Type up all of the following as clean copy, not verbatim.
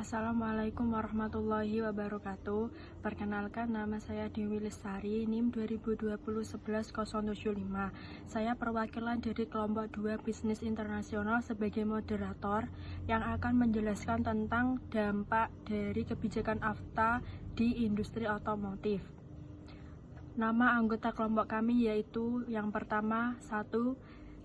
Assalamualaikum warahmatullahi wabarakatuh. Perkenalkan, nama saya Dewi Lestari, NIM 2020-11075. Saya perwakilan dari kelompok 2 Bisnis Internasional sebagai moderator yang akan menjelaskan tentang dampak dari kebijakan AFTA di industri otomotif. Nama anggota kelompok kami yaitu yang pertama 1.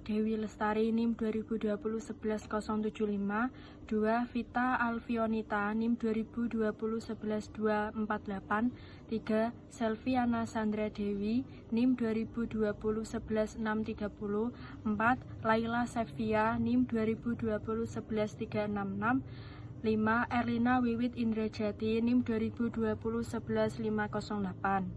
Dewi Lestari, NIM 2020-11075. 2. Vita Alfionita, NIM 2020-11248. 3. Selviana Sandra Dewi, NIM 2020-11630. 4. Laila Sevia, NIM 2020-11366. 5. Erlina Wiwit Indrajati, NIM 2020-11508.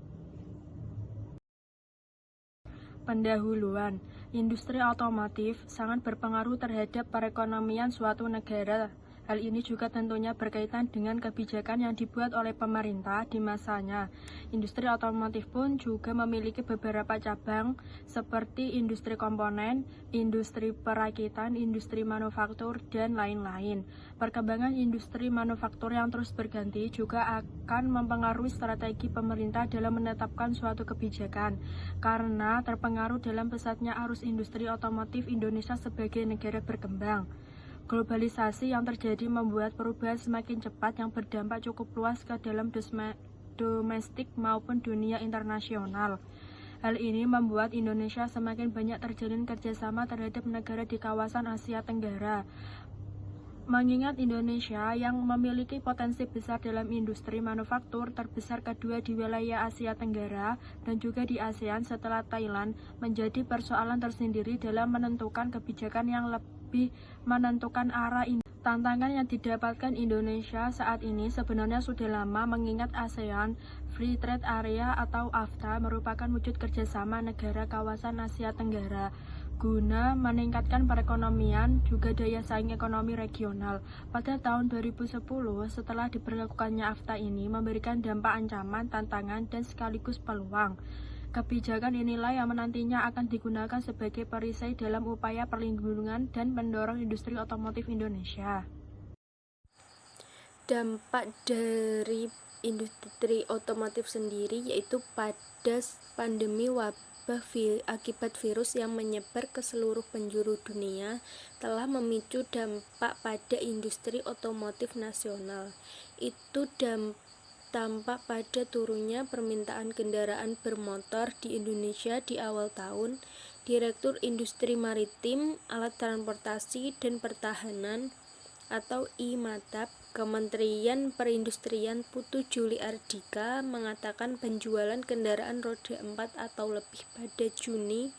Pendahuluan. Industri otomotif sangat berpengaruh terhadap perekonomian suatu negara. Hal ini juga tentunya berkaitan dengan kebijakan yang dibuat oleh pemerintah di masanya. Industri otomotif pun juga memiliki beberapa cabang seperti industri komponen, industri perakitan, industri manufaktur, dan lain-lain. Perkembangan industri manufaktur yang terus berganti juga akan mempengaruhi strategi pemerintah dalam menetapkan suatu kebijakan, karena terpengaruh dalam pesatnya arus industri otomotif Indonesia sebagai negara berkembang. Globalisasi yang terjadi membuat perubahan semakin cepat yang berdampak cukup luas ke dalam domestik maupun dunia internasional. Hal ini membuat Indonesia semakin banyak terjalin kerjasama terhadap negara di kawasan Asia Tenggara. Mengingat Indonesia yang memiliki potensi besar dalam industri manufaktur terbesar kedua di wilayah Asia Tenggara dan juga di ASEAN setelah Thailand, menjadi persoalan tersendiri dalam menentukan kebijakan yang lebih menentukan arah ini. Tantangan yang didapatkan Indonesia saat ini sebenarnya sudah lama, mengingat ASEAN Free Trade Area atau AFTA merupakan wujud kerjasama negara kawasan Asia Tenggara guna meningkatkan perekonomian juga daya saing ekonomi regional. Pada tahun 2010, setelah diberlakukannya AFTA ini memberikan dampak ancaman, tantangan, dan sekaligus peluang. Kebijakan inilah yang menantinya akan digunakan sebagai perisai dalam upaya perlindungan dan mendorong industri otomotif Indonesia. Dampak dari industri otomotif sendiri yaitu pada pandemi wabah akibat virus yang menyebar ke seluruh penjuru dunia telah memicu dampak pada industri otomotif nasional. Itu tampak pada turunnya permintaan kendaraan bermotor di Indonesia di awal tahun. Direktur Industri Maritim, Alat Transportasi dan Pertahanan atau IMATAP, Kementerian Perindustrian Putu Juli Ardika mengatakan penjualan kendaraan roda 4 atau lebih pada Juni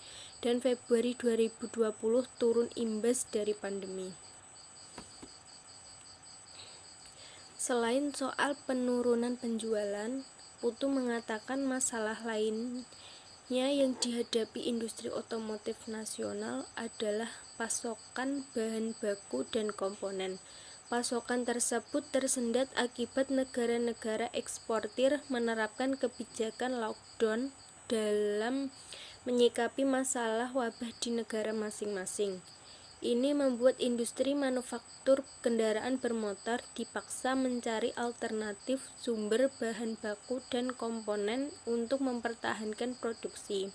dan Februari 2020 turun imbas dari pandemi. Selain soal penurunan penjualan, Putu mengatakan masalah lainnya yang dihadapi industri otomotif nasional adalah pasokan bahan baku dan komponen. Pasokan tersebut tersendat akibat negara-negara eksportir menerapkan kebijakan lockdown dalam menyikapi masalah wabah di negara masing-masing. Ini membuat industri manufaktur kendaraan bermotor dipaksa mencari alternatif sumber bahan baku dan komponen untuk mempertahankan produksi.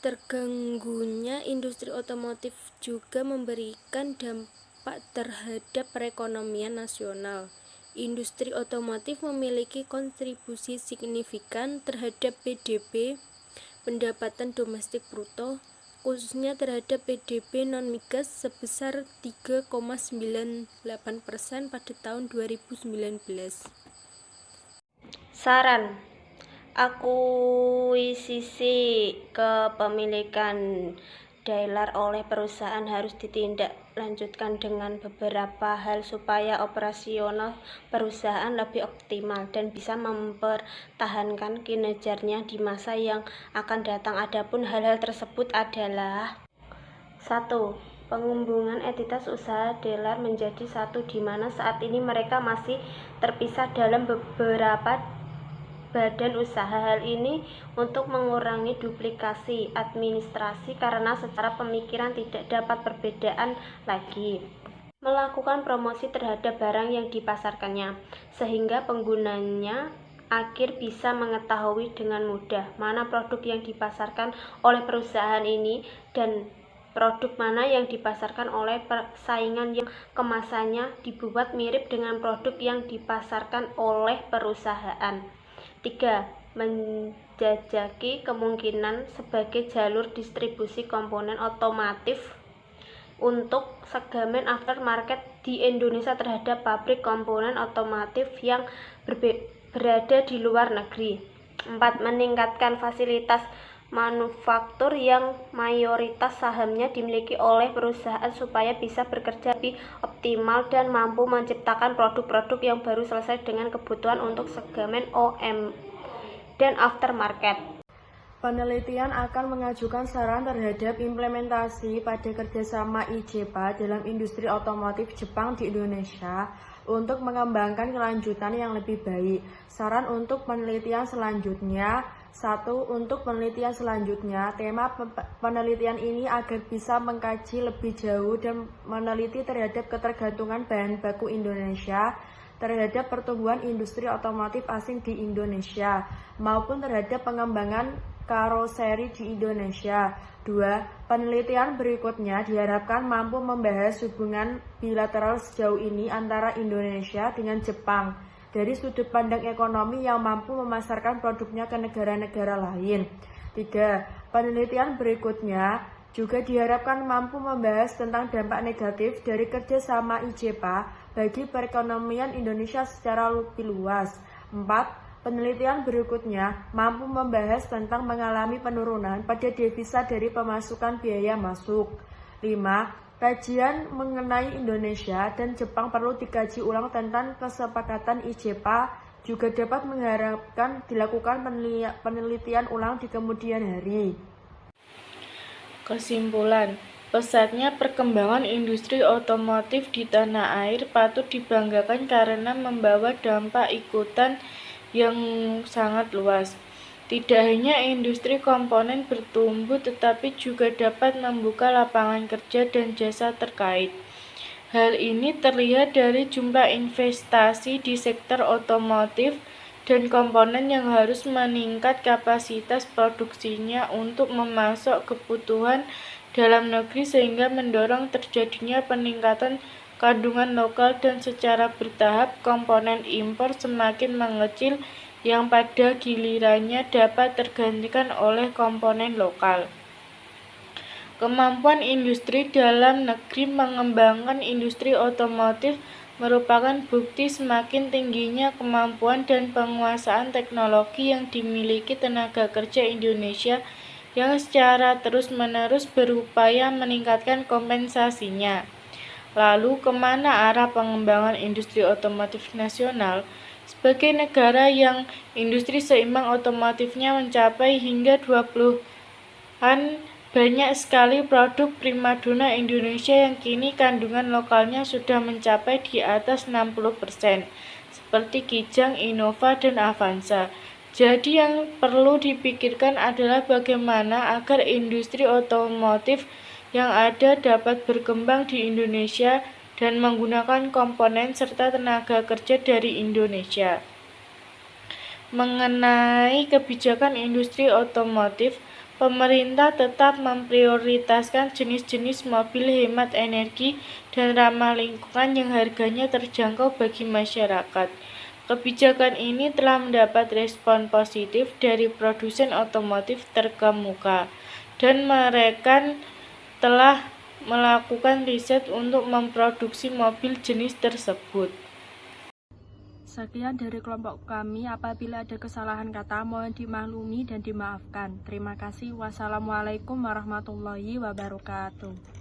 Terganggunya industri otomotif juga memberikan dampak terhadap perekonomian nasional. Industri otomotif memiliki kontribusi signifikan terhadap PDB, pendapatan domestik bruto, khususnya terhadap PDB non-migas sebesar 3,98% pada tahun 2019. Saran: akuisisi kepemilikan Dailar oleh perusahaan harus ditindaklanjutkan dengan beberapa hal supaya operasional perusahaan lebih optimal dan bisa mempertahankan kinerjanya di masa yang akan datang. Adapun hal-hal tersebut adalah: 1. Penggabungan entitas usaha Dailar menjadi satu, di mana saat ini mereka masih terpisah dalam beberapa badan usaha. Hal ini untuk mengurangi duplikasi administrasi karena secara pemikiran tidak dapat perbedaan lagi. melakukan promosi terhadap barang yang dipasarkannya, sehingga penggunanya akhir bisa mengetahui dengan mudah mana produk yang dipasarkan oleh perusahaan ini dan produk mana yang dipasarkan oleh persaingan yang kemasannya dibuat mirip dengan produk yang dipasarkan oleh perusahaan. 3. Menjajaki kemungkinan sebagai jalur distribusi komponen otomotif untuk segmen aftermarket di Indonesia terhadap pabrik komponen otomotif yang berada di luar negeri. 4. Meningkatkan fasilitas manufaktur yang mayoritas sahamnya dimiliki oleh perusahaan supaya bisa bekerja lebih optimal dan mampu menciptakan produk-produk yang baru selesai dengan kebutuhan untuk segmen OEM dan aftermarket. Penelitian akan mengajukan saran terhadap implementasi pada kerjasama IJPA dalam industri otomotif Jepang di Indonesia untuk mengembangkan kelanjutan yang lebih baik. Saran untuk penelitian selanjutnya. 1. Untuk penelitian selanjutnya, tema penelitian ini agar bisa mengkaji lebih jauh dan meneliti terhadap ketergantungan bahan baku Indonesia terhadap pertumbuhan industri otomotif asing di Indonesia maupun terhadap pengembangan karoseri di Indonesia. 2. Penelitian berikutnya diharapkan mampu membahas hubungan bilateral sejauh ini antara Indonesia dengan Jepang dari sudut pandang ekonomi yang mampu memasarkan produknya ke negara-negara lain. 3. Penelitian berikutnya juga diharapkan mampu membahas tentang dampak negatif dari kerjasama IJPA bagi perekonomian Indonesia secara lebih luas. 4. Penelitian berikutnya mampu membahas tentang mengalami penurunan pada devisa dari pemasukan biaya masuk. 5. Kajian mengenai Indonesia dan Jepang perlu dikaji ulang tentang kesepakatan IJPA juga dapat mengharapkan dilakukan penelitian ulang di kemudian hari. Kesimpulan, pesatnya perkembangan industri otomotif di tanah air patut dibanggakan karena membawa dampak ikutan yang sangat luas. Tidak hanya industri komponen bertumbuh, tetapi juga dapat membuka lapangan kerja dan jasa terkait. Hal ini terlihat dari jumlah investasi di sektor otomotif dan komponen yang harus meningkat kapasitas produksinya untuk memasok kebutuhan dalam negeri sehingga mendorong terjadinya peningkatan kandungan lokal dan secara bertahap komponen impor semakin mengecil yang pada gilirannya dapat tergantikan oleh komponen lokal. Kemampuan industri dalam negeri mengembangkan industri otomotif merupakan bukti semakin tingginya kemampuan dan penguasaan teknologi yang dimiliki tenaga kerja Indonesia yang secara terus-menerus berupaya meningkatkan kompensasinya. Lalu, kemana arah pengembangan industri otomotif nasional? Sebagai negara yang industri seimbang otomotifnya mencapai hingga 20-an, banyak sekali produk primadona Indonesia yang kini kandungan lokalnya sudah mencapai di atas 60%, seperti Kijang, Innova, dan Avanza. Jadi yang perlu dipikirkan adalah bagaimana agar industri otomotif yang ada dapat berkembang di Indonesia dan menggunakan komponen serta tenaga kerja dari Indonesia. Mengenai kebijakan industri otomotif, pemerintah tetap memprioritaskan jenis-jenis mobil hemat energi dan ramah lingkungan yang harganya terjangkau bagi masyarakat. Kebijakan ini telah mendapat respon positif dari produsen otomotif terkemuka, dan mereka telah melakukan riset untuk memproduksi mobil jenis tersebut. Sekian dari kelompok kami. Apabila ada kesalahan kata, mohon dimaklumi dan dimaafkan. Terima kasih. Wassalamualaikum warahmatullahi wabarakatuh.